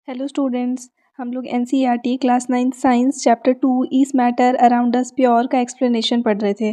Hello students, हम लोग NCERT class 9 science chapter 2 ईस matter around us pure का explanation पढ़ रहे थे।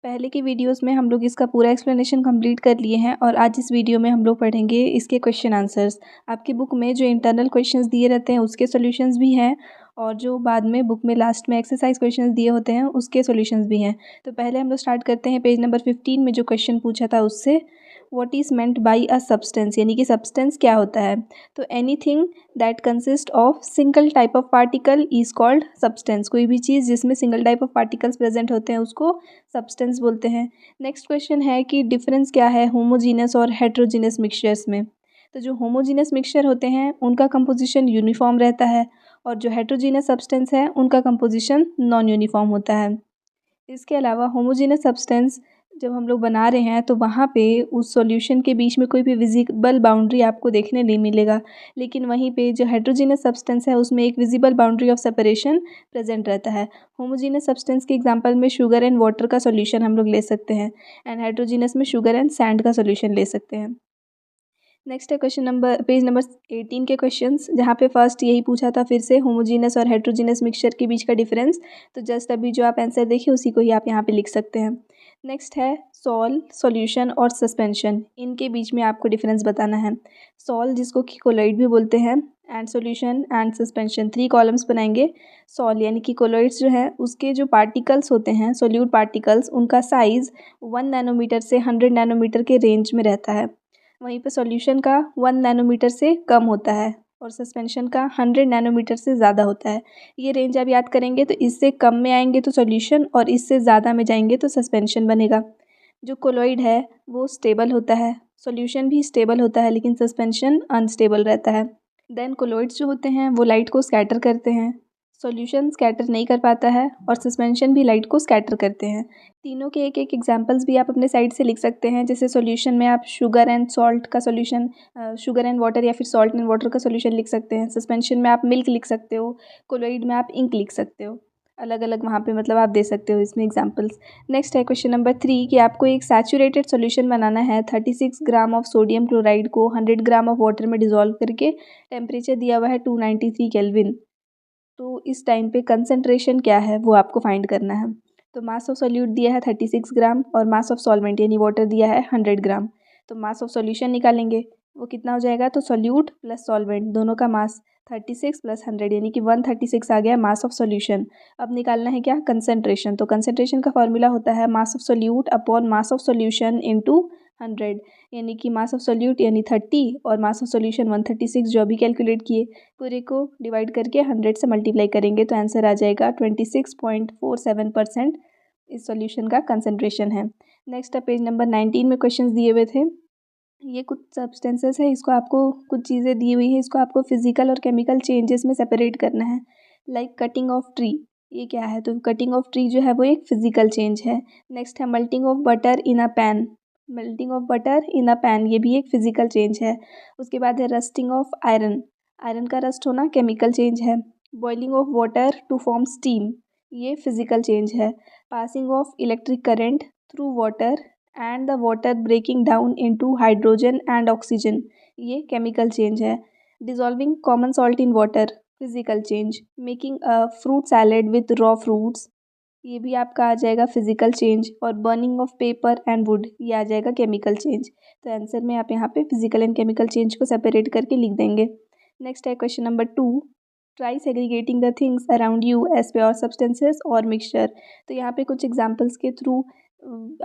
पहले की वीडियोस में हम लोग इसका पूरा एक्सप्लेनेशन कंप्लीट कर लिए हैं और आज इस वीडियो में हम लोग पढ़ेंगे इसके क्वेश्चन आंसर्स। आपकी बुक में जो इंटरनल क्वेश्चंस दिए रहते हैं उसके सॉल्यूशंस भी हैं और जो बाद में बुक में लास्ट में एक्सरसाइज क्वेश्चंस दिए होते हैं उसके सॉल्यूशंस भी हैं। तो पहले हम लोग स्टार्ट करते हैं पेज नंबर 15 में जो क्वेश्चन पूछा था उससे। What is meant by a substance, यानी कि सब्सटेंस क्या होता है। तो anything that consist of single type of particle is called substance. कोई भी चीज़ जिसमें single type of particles present होते हैं उसको सब्सटेंस बोलते हैं। नेक्स्ट क्वेश्चन है कि डिफरेंस क्या है होमोजीनस और हेट्रोजीनस मिक्सचर्स में। तो जो होमोजीनस मिक्सचर होते हैं उनका कंपोजिशन यूनिफॉर्म रहता है और जो हेट्रोजीनस सब्सटेंस है उनका कंपोजिशन नॉन यूनिफॉर्म होता है। इसके अलावा होमोजीनस सब्सटेंस जब हम लोग बना रहे हैं तो वहाँ पे उस सॉल्यूशन के बीच में कोई भी विजिबल बाउंड्री आपको देखने नहीं मिलेगा, लेकिन वहीं पे जो हेट्रोजीनस सब्सटेंस है उसमें एक visible boundary of separation present रहता है। होमोजीनस सब्सटेंस के एग्जांपल में शुगर एंड वाटर का सॉल्यूशन हम लोग ले सकते हैं एंड हेट्रोजीनस में शुगर एंड सैंड का सॉल्यूशन ले सकते हैं। नेक्स्ट है क्वेश्चन नंबर पेज नंबर 18 के क्वेश्चंस, जहाँ पे फर्स्ट यही पूछा था फिर से होमोजीनस और हेट्रोजीनस मिक्सचर के बीच का डिफरेंस। तो जस्ट अभी जो आप आंसर देखिए उसी को ही आप यहाँ पे लिख सकते हैं। नेक्स्ट है सॉल, सॉल्यूशन और सस्पेंशन, इनके बीच में आपको डिफरेंस बताना है। सॉल जिसको कि कोलॉइड भी बोलते हैं and solution and suspension, 3 columns बनाएंगे। सॉल यानी कि कोलॉइड्स जो है उसके जो पार्टिकल्स होते हैं सोल्यूट पार्टिकल्स, उनका साइज़ 1 नैनोमीटर से 100 नैनोमीटर के रेंज में रहता है। वहीं पे सॉल्यूशन का 1 नैनोमीटर से कम होता है और सस्पेंशन का 100 नैनोमीटर से ज़्यादा होता है। ये रेंज आप याद करेंगे तो इससे कम में आएंगे तो सॉल्यूशन और इससे ज़्यादा में जाएंगे तो सस्पेंशन बनेगा। जो कोलॉइड है वो स्टेबल होता है, सॉल्यूशन भी स्टेबल होता है लेकिन सस्पेंशन अनस्टेबल रहता है। देन कोलॉइड्स जो होते हैं वो लाइट को स्कैटर करते हैं, सॉल्यूशन स्कैटर नहीं कर पाता है और सस्पेंशन भी लाइट को स्कैटर करते हैं। तीनों के एक एक एग्जांपल्स भी आप अपने साइड से लिख सकते हैं। जैसे सॉल्यूशन में आप शुगर एंड सॉल्ट का सॉल्यूशन, शुगर एंड वाटर या फिर सॉल्ट एंड वाटर का सॉल्यूशन लिख सकते हैं। सस्पेंशन में आप मिल्क लिख सकते हो, कोलोइड में आप इंक लिख सकते हो। अलग अलग वहाँ पे मतलब आप दे सकते हो इसमें एग्जांपल्स। नेक्स्ट है क्वेश्चन नंबर 3 कि आपको एक सैचुरेटेड सॉल्यूशन बनाना है। 36 ग्राम ऑफ सोडियम क्लोराइड को 100 ग्राम ऑफ वाटर में डिजोल्व करके टेम्परेचर दिया हुआ है 293 केल्विन। तो इस टाइम पे कंसंट्रेशन क्या है वो आपको फाइंड करना है। तो मास ऑफ सॉल्यूट दिया है 36 ग्राम और मास ऑफ सॉल्वेंट यानी वाटर दिया है 100 ग्राम। तो मास ऑफ सॉल्यूशन निकालेंगे, वो कितना हो जाएगा। तो सॉल्यूट प्लस सॉल्वेंट दोनों का मास 36 प्लस 100 यानी कि 136 आ गया मास ऑफ सॉल्यूशन। अब निकालना है क्या, कंसंट्रेशन। तो कंसंट्रेशन का फॉर्मूला होता है mass of solute upon mass of solution into 100, यानी कि मास ऑफ सॉल्यूट यानी 30 और मास ऑफ सॉल्यूशन 136 जो अभी कैलकुलेट किए, पूरे को डिवाइड करके 100 से मल्टीप्लाई करेंगे तो आंसर आ जाएगा 26.47% इस सॉल्यूशन का कंसंट्रेशन है। नेक्स्ट है पेज नंबर 19 में क्वेश्चंस दिए हुए थे। ये कुछ सब्सटेंसेस है, इसको आपको कुछ चीज़ें दी हुई हैं, इसको आपको फिजिकल और केमिकल चेंजेस में सेपरेट करना है। लाइक कटिंग ऑफ ट्री, ये क्या है। तो कटिंग ऑफ ट्री जो है वो एक फिजिकल चेंज है। नेक्स्ट है melting of butter in a pan, melting of butter in a pan ये भी एक फिजिकल चेंज है। उसके बाद है रस्टिंग ऑफ आयरन, आयरन का रस्ट होना केमिकल चेंज है। Boiling of water to form steam, ये फिजिकल चेंज है। Passing of electric current through water and the water breaking down into hydrogen and oxygen, ये केमिकल चेंज है। Dissolving common salt in water, physical change. Making a fruit salad with raw fruits, ये भी आपका आ जाएगा physical change. और burning of paper and would, ये आ जाएगा chemical change. तो आंसर में आप यहाँ पे फिजिकल एंड केमिकल चेंज को सेपरेट करके लिख देंगे। नेक्स्ट है question number 2, try segregating the things around you as pure substances और मिक्सचर। तो यहाँ पे कुछ एग्जाम्पल्स के थ्रू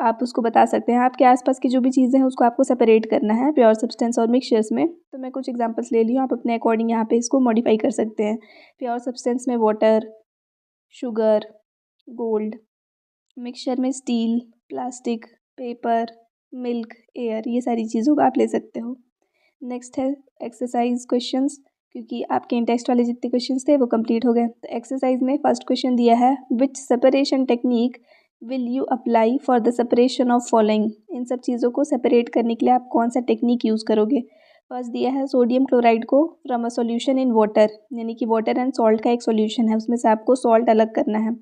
आप उसको बता सकते हैं। आपके आसपास की जो भी चीज़ें हैं उसको आपको सेपरेट करना है प्योर सब्सटेंस और मिक्सचर्स में। तो मैं कुछ एग्जाम्पल्स ले ली हूँ, आप अपने अकॉर्डिंग यहाँ पे इसको मॉडिफाई कर सकते हैं। प्योर सब्सटेंस में वाटर, शुगर, गोल्ड। मिक्सचर में steel, plastic, paper, milk, air, ये सारी चीज़ों का आप ले सकते हो। नेक्स्ट है एक्सरसाइज क्वेश्चंस, क्योंकि आपके इन टेक्स्ट वाले जितने क्वेश्चंस थे वो कंप्लीट हो गए। तो एक्सरसाइज में फर्स्ट क्वेश्चन दिया है which separation technique will you apply for the separation of following. इन सब चीज़ों को सेपरेट करने के लिए आप कौन सा टेक्निक यूज़ करोगे। फर्स्ट दिया है सोडियम क्लोराइड को from a solution in water, यानी कि वाटर एंड सॉल्ट का एक सॉल्यूशन है उसमें से आपको सॉल्ट अलग करना है,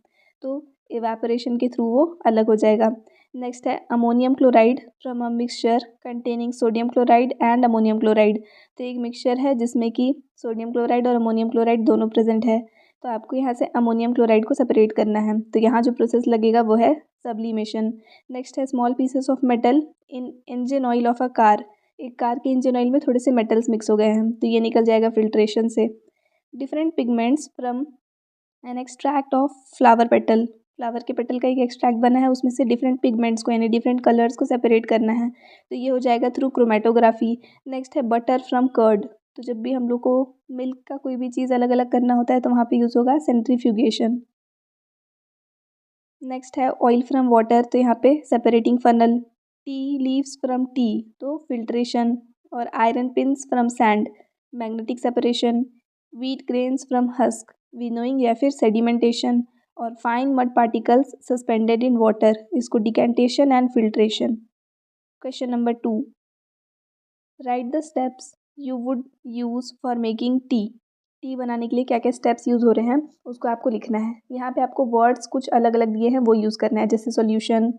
तो इवेपोरेशन के थ्रू वो अलग हो जाएगा। नेक्स्ट है ammonium chloride from a mixture containing sodium chloride and ammonium chloride. तो एक मिक्सचर है जिसमें कि सोडियम क्लोराइड और अमोनियम क्लोराइड दोनों प्रेजेंट है। तो आपको यहाँ से अमोनियम क्लोराइड को सेपरेट करना है। तो यहाँ जो प्रोसेस लगेगा वो है सब्लिमेशन। नेक्स्ट है small pieces of metal in engine oil of a car. एक कार के इंजन ऑयल में थोड़े से मेटल्स मिक्स हो गए हैं तो ये निकल जाएगा फिल्ट्रेशन से। Different pigments from an extract of flower petal. Flower के पेटल का एक एक्सट्रैक्ट बना है, उसमें से डिफरेंट पिगमेंट्स को यानी डिफरेंट कलर्स को सेपरेट करना है। तो ये हो जाएगा थ्रू क्रोमेटोग्राफी। नेक्स्ट है बटर फ्रॉम कर्ड। तो जब भी हम लोग को मिल्क का कोई भी चीज़ अलग अलग करना होता है तो वहाँ पे यूज़ होगा सेंट्रीफ्यूगेशन। नेक्स्ट है ऑयल फ्रॉम वाटर। तो यहाँ पे separating funnel. Tea leaves from tea तो फिल्ट्रेशन। और iron pins from sand magnetic separation. Wheat grains from husk winnowing या फिर सेडिमेंटेशन। और fine mud particles suspended in water, इसको decantation and filtration. Question number 2, write the steps you would use for making tea. Tea बनाने के लिए क्या क्या steps use हो रहे हैं उसको आपको लिखना है। यहाँ पे आपको वर्ड्स कुछ अलग अलग दिए हैं वो यूज़ करना है, जैसे solution,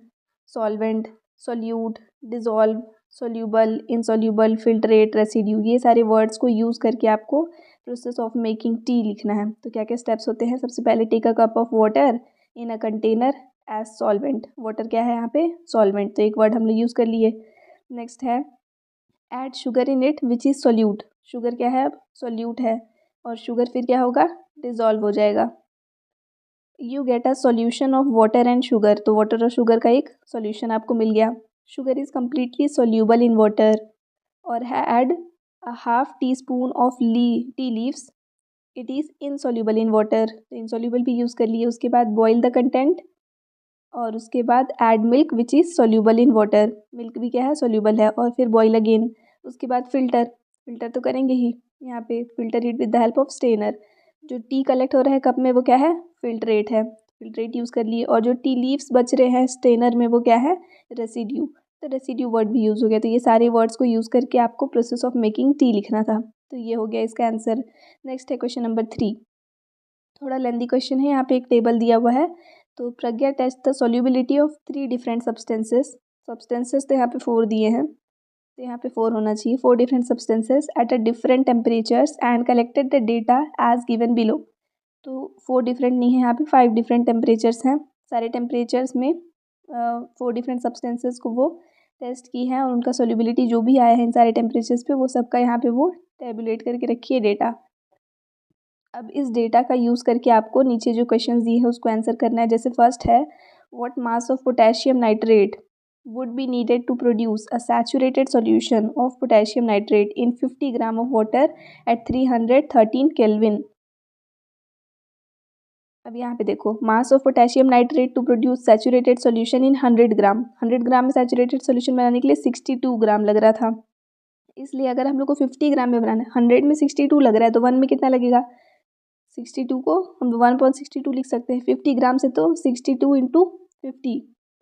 solvent, solute, dissolve, soluble, insoluble, filtrate, residue. ये सारे वर्ड्स को यूज़ करके आपको प्रोसेस ऑफ मेकिंग टी लिखना है। तो क्या क्या स्टेप्स होते हैं, सबसे पहले take a cup of water in a container as solvent. Water क्या है यहाँ पे, सॉल्वेंट, तो एक वर्ड हम लोग यूज़ कर लिए। नेक्स्ट है add sugar in it which is solute. Sugar क्या है, अब सोल्यूट है, और शुगर फिर क्या होगा, डिज़ोल्व हो जाएगा। You get a solution of water and sugar. तो वाटर और शुगर का एक सॉल्यूशन आपको मिल गया। Sugar is completely soluble in water. और है add a half tea spoon of tea leaves, it is insoluble in water. तो इनसोल्यूबल भी यूज़ कर लिए। उसके बाद बॉयल द कंटेंट, और उसके बाद add milk which is soluble in water. Milk भी क्या है, सोल्यूबल है। और फिर बॉयल अगेन। उसके बाद फ़िल्टर, फ़िल्टर तो करेंगे ही। यहाँ पे filter it with the help of strainer. जो टी कलेक्ट हो रहा है कप में वो क्या है, फ़िल्ट्रेट है, फ़िल्ट्रेट यूज़ कर लिए। और जो टी लीव्स बच रहे हैं स्टेनर में वो क्या है, रेसिड्यू। तो रेसिड्यू वर्ड भी यूज़ हो गया। तो ये सारे वर्ड्स को यूज़ करके आपको प्रोसेस ऑफ मेकिंग टी लिखना था। तो ये हो गया इसका आंसर। नेक्स्ट है क्वेश्चन नंबर 3। थोड़ा लेंदी क्वेश्चन है, यहाँ पे एक टेबल दिया हुआ है। तो Pragya test the solubility of 3 different substances. Substances तो यहाँ पे 4 दिए हैं, तो यहाँ पे 4 होना चाहिए। 4 different substances at a different temperatures and collected the data as given below. तो 4 डिफरेंट नहीं है, यहाँ पे 5 डिफरेंट टेम्परेचर्स हैं। सारे टेम्परेचर्स में 4 डिफरेंट सब्सटेंसेस को वो टेस्ट की हैं, और उनका सॉल्युबिलिटी जो भी आया है इन सारे टेम्परेचर्स पे वो सबका यहाँ पे वो टेबुलेट करके रखिए डेटा। अब इस डेटा का यूज़ करके आपको नीचे जो क्वेश्चंस दिए हैं उसको आंसर करना है। जैसे फर्स्ट है, what mass of potassium nitrate would be needed to produce a saturated solution of potassium nitrate in 50 gram of water at 313 kelvin. अब यहाँ पे देखो, mass of potassium nitrate to produce saturated solution in 100 gram. 100 gram में saturated solution बनाने के लिए 62 ग्राम लग रहा था। इसलिए अगर हम लोग को 50 ग्राम में बनाना है, 100 में 62 लग रहा है, तो 1 में कितना लगेगा, 62 को हम 1.62 लिख सकते हैं। 50 ग्राम से तो 62 इंटू 50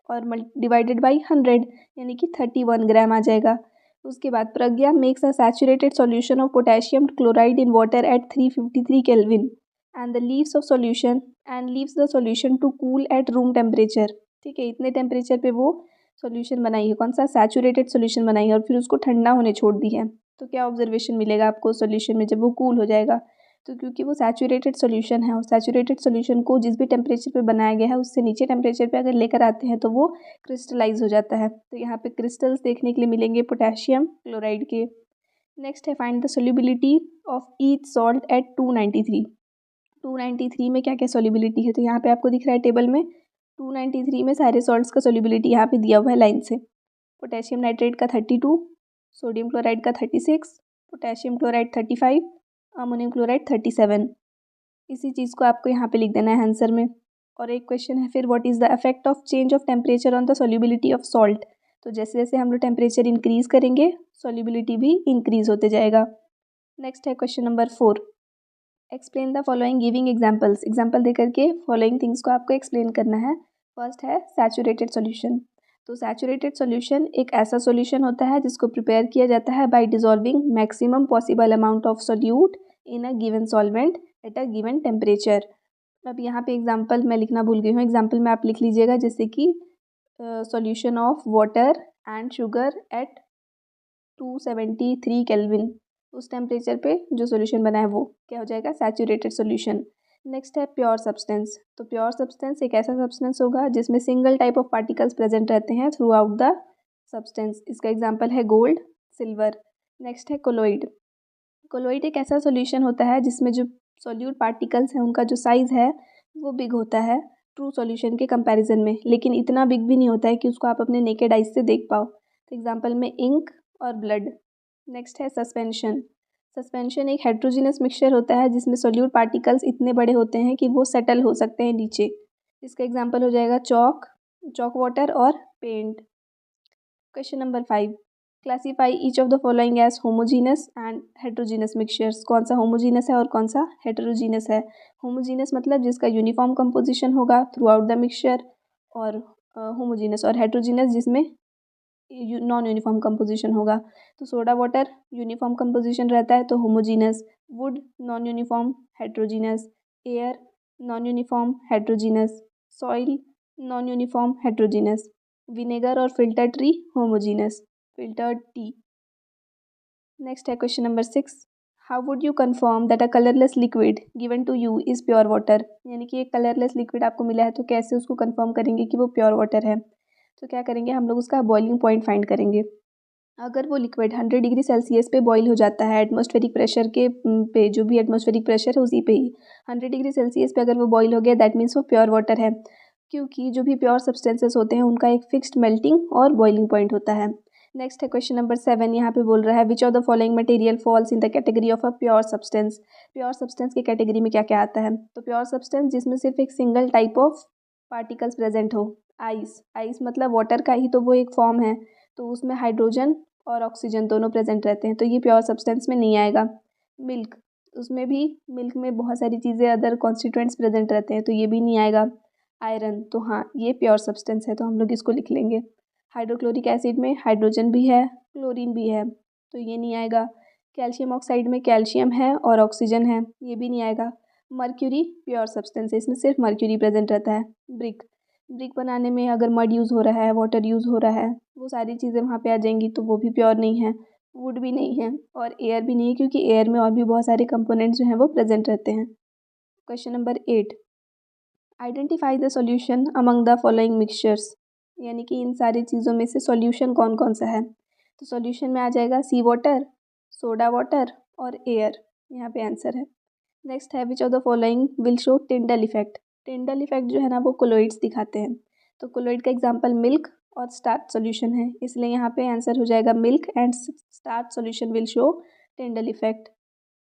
और डिवाइडेड बाई 100 यानी कि 31 ग्राम आ जाएगा। उसके बाद Pragya makes a saturated solution of potassium chloride in water at 353 kelvin and the leaves the solution to cool at room temperature. ठीक है, इतने टेम्परेचर पे वो सॉल्यूशन बनाई है, कौन सा, सैचुरेटेड सॉल्यूशन बनाई है, और फिर उसको ठंडा होने छोड़ दी है। तो क्या ऑब्जर्वेशन मिलेगा आपको सॉल्यूशन में जब वो कूल हो जाएगा, तो क्योंकि वो सैचुरेटेड सॉल्यूशन है और सैचुरेटेड सॉल्यूशन को जिस भी टेम्परेचर पे बनाया गया है उससे नीचे टेम्परेचर पे अगर लेकर आते हैं तो वो क्रिस्टलाइज हो जाता है। तो यहाँ पे क्रिस्टल्स देखने के लिए मिलेंगे पोटेशियम क्लोराइड के। नेक्स्ट है find the solubility of each salt at 293। 293 में क्या क्या सोल्युबिलिटी है, तो यहाँ पे आपको दिख रहा है टेबल में 293 में सारे सॉल्ट्स का सोल्युबिलिटी यहाँ पे दिया हुआ है लाइन से। पोटेशियम नाइट्रेट का 32, सोडियम क्लोराइड का 36, पोटेशियम क्लोराइड 35, अमोनियम क्लोराइड 37। इसी चीज़ को आपको यहाँ पे लिख देना है आंसर में। और एक क्वेश्चन है फिर, what is the effect of change of temperature on the solubility of salt. तो जैसे जैसे हम लोग टेम्परेचर इंक्रीज़ करेंगे सॉल्युबिलिटी भी इंक्रीज़ होते जाएगा। नेक्स्ट है question number 4, explain the following giving examples. Example दे करके फॉलोइंग थिंग्स को आपको एक्सप्लेन करना है। फर्स्ट है सैचुरेटेड सॉल्यूशन। तो सैचुरेटेड सॉल्यूशन एक ऐसा सॉल्यूशन होता है जिसको प्रिपेयर किया जाता है bye dissolving maximum possible amount of solute in a given solvent at a given temperature. अब यहाँ पे एग्जाम्पल मैं लिखना भूल गई हूँ, एग्जाम्पल में आप लिख लीजिएगा, जैसे कि solution of water and sugar at 273 kelvin. उस टेम्परेचर पे जो सॉल्यूशन बना है वो क्या हो जाएगा, सैचुरेटेड सॉल्यूशन। नेक्स्ट है प्योर सब्सटेंस। तो प्योर सब्सटेंस एक ऐसा सब्सटेंस होगा जिसमें single type of particles present रहते हैं थ्रू आउट द सब्सटेंस। इसका एग्जांपल है गोल्ड, सिल्वर। नेक्स्ट है कोलोइड। कोलोइड एक ऐसा सॉल्यूशन होता है जिसमें जो सॉल्यूट पार्टिकल्स हैं उनका जो साइज़ है वो बिग होता है ट्रू सॉल्यूशन के कंपैरिजन में, लेकिन इतना बिग भी नहीं होता है कि उसको आप अपने नेकेड आइज से देख पाओ। तो एग्जांपल में इंक और ब्लड। नेक्स्ट है सस्पेंशन। सस्पेंशन एक हेट्रोजीनस मिक्सचर होता है जिसमें सॉल्यूट पार्टिकल्स इतने बड़े होते हैं कि वो सेटल हो सकते हैं नीचे। इसका एग्जांपल हो जाएगा चॉक, चॉक वाटर और paint. Question number 5, classify each of the following as homogeneous and heterogeneous mixtures. कौन सा होमोजीनस है और कौन सा हेट्रोजीनस है। होमोजीनस मतलब जिसका यूनिफॉर्म कंपोजिशन होगा थ्रू आउट द मिक्सचर, और होमोजीनस और हेट्रोजीनस जिसमें नॉन यूनिफॉर्म कंपोजिशन होगा। तो सोडा वाटर यूनिफॉर्म कंपोजिशन रहता है तो homogeneous, wood non uniform heterogeneous, air non uniform heterogeneous, soil non uniform heterogeneous, vinegar और filter tea homogeneous, filtered tea. Next है question number 6, how would you confirm that a colourless liquid given to you is pure water. यानी कि एक colourless liquid आपको मिला है तो कैसे उसको कन्फर्म करेंगे कि वो प्योर वाटर है। तो क्या करेंगे, हम लोग उसका बॉइलिंग पॉइंट फाइंड करेंगे। अगर वो लिक्विड 100 डिग्री सेल्सियस पे बॉईल हो जाता है एटमॉस्फेरिक प्रेशर के पे, जो भी एटमॉस्फेरिक प्रेशर है उसी पे ही 100 डिग्री सेल्सियस पे अगर वो बॉईल हो गया दैट मीन्स वो प्योर वाटर है, क्योंकि जो भी प्योर सब्सटेंसेस होते हैं उनका एक फिक्स्ड मेल्टिंग और बॉइलिंग पॉइंट होता है। नेक्स्ट है क्वेश्चन नंबर 7, यहाँ पे बोल रहा है which of the following material falls in the category of a pure substance. Pure substance की कैटेगरी में क्या क्या आता है। तो प्योर सब्सटेंस जिसमें सिर्फ एक single type of particles present हो। आइस, आइस मतलब वाटर का ही तो वो एक फॉर्म है, तो उसमें हाइड्रोजन और ऑक्सीजन दोनों प्रेजेंट रहते हैं तो ये प्योर सब्सटेंस में नहीं आएगा। मिल्क, उसमें भी मिल्क में बहुत सारी चीज़ें अदर कॉन्स्टिट्यूएंट्स प्रेजेंट रहते हैं तो ये भी नहीं आएगा। आयरन, तो हाँ ये प्योर सब्सटेंस है तो हम लोग इसको लिख लेंगे। हाइड्रोक्लोरिक एसिड में हाइड्रोजन भी है, क्लोरीन भी है तो ये नहीं आएगा। कैल्शियम ऑक्साइड में कैल्शियम है और ऑक्सीजन है, ये भी नहीं आएगा। मर्क्यूरी प्योर सब्सटेंस है, इसमें सिर्फ मर्क्यूरी प्रेजेंट रहता है। ब्रिक, ब्रिक बनाने में अगर मड यूज़ हो रहा है, वाटर यूज़ हो रहा है, वो सारी चीज़ें वहाँ पे आ जाएंगी तो वो भी प्योर नहीं है। वुड भी नहीं है और एयर भी नहीं है क्योंकि एयर में और भी बहुत सारे कंपोनेंट्स जो हैं वो प्रेजेंट रहते हैं। Question number 8, identify the solution among the following mixtures. यानी कि इन सारी चीज़ों में से सॉल्यूशन कौन कौन सा है। तो सॉल्यूशन में आ जाएगा सी वाटर, सोडा वाटर और एयर, यहाँ पे आंसर है। नेक्स्ट है which of the following will show Tyndall effect. Tyndall effect जो है ना वो कोलोइड्स दिखाते हैं, तो कोलोइड का एग्जांपल मिल्क और स्टार्च सॉल्यूशन है, इसलिए यहाँ पे आंसर हो जाएगा milk and starch solution will show Tyndall effect.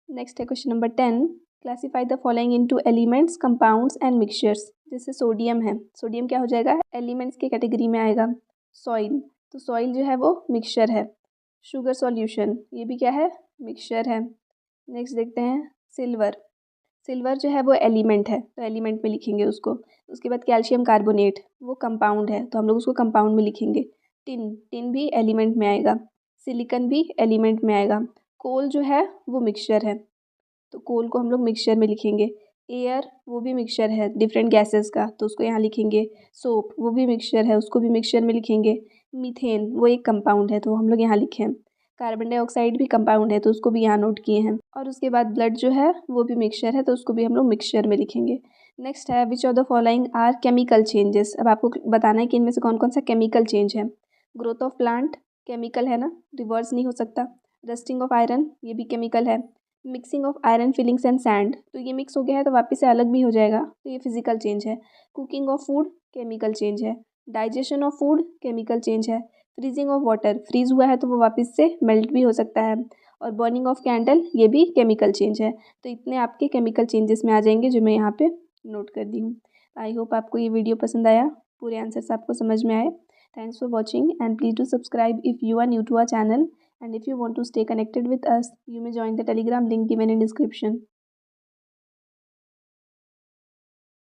Next है question number 10, classify the following into elements, compounds and mixtures. जैसे सोडियम है, सोडियम क्या हो जाएगा, एलिमेंट्स की कैटेगरी में आएगा। सॉइल, तो सॉइल जो है वो मिक्सचर है। शुगर सॉल्यूशन, ये भी क्या है, मिक्सचर है। नेक्स्ट देखते हैं सिल्वर, सिल्वर जो है वो एलिमेंट है तो एलिमेंट में लिखेंगे उसको। उसके बाद कैल्शियम कार्बोनेट, वो कंपाउंड है तो हम लोग उसको कंपाउंड में लिखेंगे। टिन, टिन भी एलिमेंट में आएगा। सिलिकन भी एलिमेंट में आएगा। कोल जो है वो मिक्सचर है तो कोल को हम लोग मिक्सचर में लिखेंगे। एयर वो भी मिक्सचर है डिफरेंट गैसेस का तो उसको यहाँ लिखेंगे। सोप वो भी मिक्सचर है, उसको भी मिक्सचर में लिखेंगे। मीथेन वो एक कंपाउंड है तो हम लोग यहाँ लिखे हैं। कार्बन डाइऑक्साइड भी कंपाउंड है तो उसको भी यहाँ नोट किए हैं। और उसके बाद ब्लड जो है वो भी मिक्सचर है तो उसको भी हम लोग मिक्सचर में लिखेंगे। नेक्स्ट है which of the following are chemical changes. अब आपको बताना है कि इनमें से कौन कौन सा केमिकल चेंज है। ग्रोथ ऑफ प्लांट केमिकल है ना, रिवर्स नहीं हो सकता। रस्टिंग ऑफ आयरन ये भी केमिकल है। Mixing of iron filings and sand, तो ये मिक्स हो गया है तो वापस से अलग भी हो जाएगा तो ये फिजिकल चेंज है। Cooking of food chemical change है। Digestion of food chemical change है। फ्रीजिंग ऑफ वाटर, फ्रीज हुआ है तो वो वापस से मेल्ट भी हो सकता है। और बर्निंग ऑफ कैंडल ये भी केमिकल चेंज है। तो इतने आपके केमिकल चेंजेस में आ जाएंगे जो मैं यहाँ पे नोट कर दी हूँ। आई होप आपको ये वीडियो पसंद आया, पूरे आंसर्स आपको समझ में आए। Thanks for watching and please do subscribe if you are new to our channel, and if you want to stay connected with us you may join the Telegram link given in description.